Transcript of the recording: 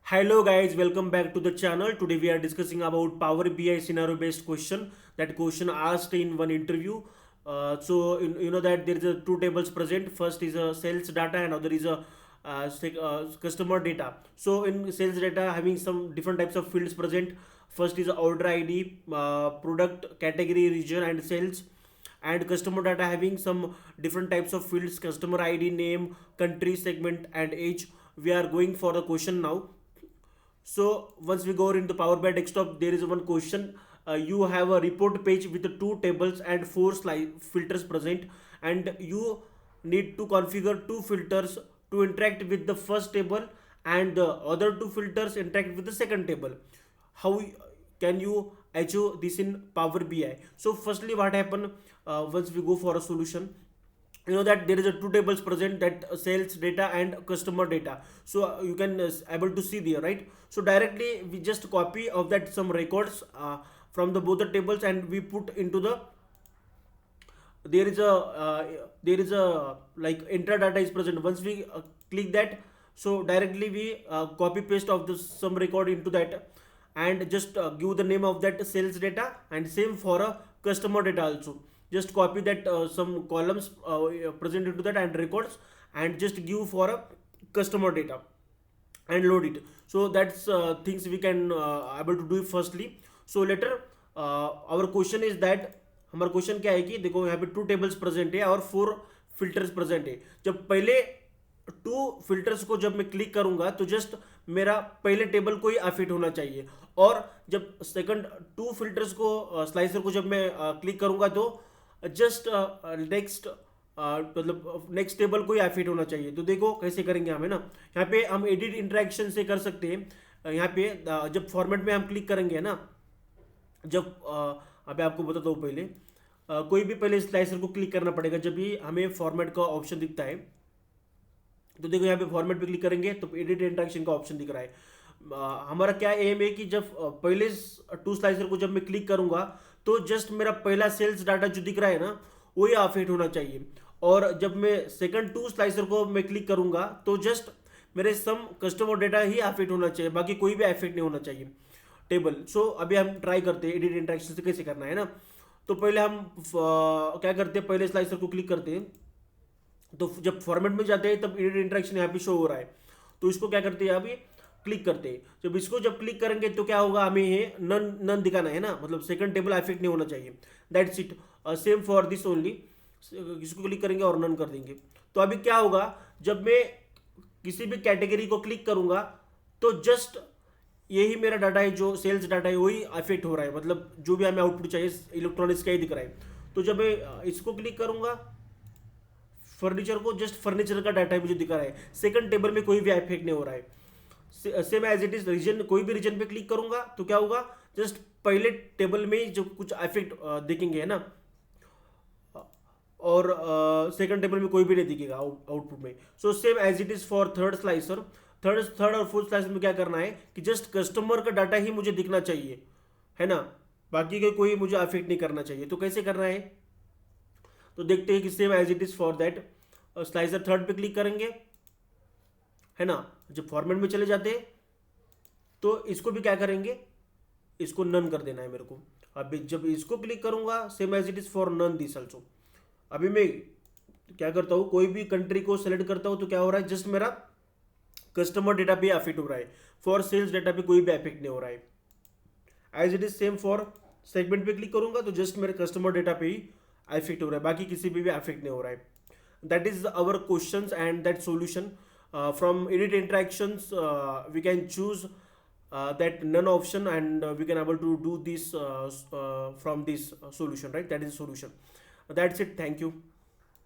Hello guys, welcome back to the channel. Today we are discussing about Power BI scenario based question. That question asked in one interview. You know that there is a two tables present. First is a sales data and other is a customer data. So in sales data having some different types of fields present. First is order ID, product category, region and sales, and customer data having some different types of fields: customer ID, name, country, segment and age. We are going for the question now. So once we go into Power BI desktop, there is one question. You have a report page with the two tables and four slide filters present, and you need to configure two filters to interact with the first table, and the other two filters interact with the second table. How can you achieve this in Power BI? So firstly, what happen once we go for a solution? You know that there is a two tables present, that sales data and customer data. So you can able to see there, right? So directly we just copy of that some records from the both the tables, and we put into the there is a like enter data is present. Once we click that, so directly we copy paste of the some record into that, and just give the name of that sales data, and same for a customer data also. Just copy that some columns present into that and records, and just give for a customer data and load it. So that's things we can able to do firstly. So later our question is that हमारा question क्या है कि देखो यहाँ पे to tables present है और four filters present है. जब पहले टू फिल्टर्स को जब मैं क्लिक करूंगा तो जस्ट मेरा पहले टेबल को ही अफेक्ट होना चाहिए, और जब सेकंड टू फिल्टर्स को स्लाइसर को जब मैं क्लिक करूंगा तो जस्ट नेक्स्ट मतलब नेक्स्ट टेबल को ही अफेक्ट होना चाहिए. तो देखो कैसे करेंगे हमें ना, यहाँ पे हम एडिट इंटरेक्शन से कर सकते हैं. यहाँ पे जब फॉर्मेट में हम क्लिक करेंगे ना, जब अभी आपको बताता हूँ पहले कोई भी पहले स्लाइसर को क्लिक करना पड़ेगा जब भी हमें फॉर्मेट का ऑप्शन दिखता है. तो देखो यहाँ पे फॉर्मेट पे क्लिक करेंगे तो एडिट इंटरेक्शन का ऑप्शन दिख रहा है. हमारा क्या एम है कि जब पहले टू स्लाइसर को जब मैं क्लिक करूंगा तो जस्ट मेरा पहला सेल्स डाटा जो दिख रहा है ना वही अफेक्ट होना चाहिए, और जब मैं सेकंड टू स्लाइसर को मैं क्लिक करूंगा तो जस्ट मेरे सम कस्टमर डेटा ही अफेक्ट होना चाहिए, बाकी कोई भी अफेक्ट नहीं होना चाहिए टेबल. सो अभी हम ट्राई करते हैं एडिट इंटरेक्शन से कैसे करना है ना. तो पहले हम क्या करते हैं, पहले स्लाइसर को क्लिक करते हैं, तो जब फॉर्मेट में जाते हैं तब एडिट इंटरेक्शन यहाँ पे शो हो रहा है. तो इसको क्या करते हैं, अभी क्लिक करते हैं. जब इसको जब क्लिक करेंगे तो क्या होगा, हमें ये नन नन दिखाना है ना, मतलब सेकंड टेबल अफेक्ट नहीं होना चाहिए. That's it. Same for this only. इसको क्लिक करेंगे और नन कर देंगे. तो अभी क्या होगा, जब मैं किसी भी कैटेगरी को क्लिक करूंगा तो जस्ट यही मेरा डाटा है, जो सेल्स डाटा है वही अफेक्ट हो रहा है, मतलब जो भी हमें आउटपुट चाहिए इलेक्ट्रॉनिक्स का ही दिख रहा है. तो जब मैं इसको क्लिक करूंगा फर्नीचर को, जस्ट फर्नीचर का डाटा मुझे दिखा रहा है, सेकंड टेबल में कोई भी इफेक्ट नहीं हो रहा है. Same as it is reason, कोई भी रीजन पे क्लिक करूंगा तो क्या होगा, जस्ट पहले टेबल में ही जो कुछ इफेक्ट दिखेंगे है ना, और सेकंड टेबल में कोई भी नहीं दिखेगा आउटपुट में. So same as it is for third slicer. Third और फोर्थ स्लाइसर में क्या करना है कि जस्ट कस्टमर का डाटा ही मुझे दिखना चाहिए है ना, बाकी का कोई मुझे अफेक्ट नहीं करना चाहिए. तो कैसे करना है, तो देखते हैं कि same as it is for that. Slicer third पे क्लिक करेंगे है ना, जब फॉर्मेट में चले जाते हैं तो इसको भी क्या करेंगे, इसको नन कर देना है मेरे को. अभी जब इसको क्लिक करूंगा same as it is for none this also. अभी मैं क्या करता हूँ, कोई भी कंट्री को सेलेक्ट करता हूँ तो क्या हो रहा है, जस्ट मेरा कस्टमर डेटा पे अफेक्ट हो रहा है, फॉर सेल्स डेटा पे कोई भी अफेक्ट नहीं हो रहा है. As it is same for segment पे क्लिक करूंगा तो जस्ट मेरे कस्टमर डेटा पे ही अफेक्ट हो रहा है, बाकी किसी पे भी अफेक्ट नहीं हो रहा है. That is our questions and that solution. From edit interactions we can choose that none option, and we can able to do this from this solution, right? That is a solution. That's it. Thank you.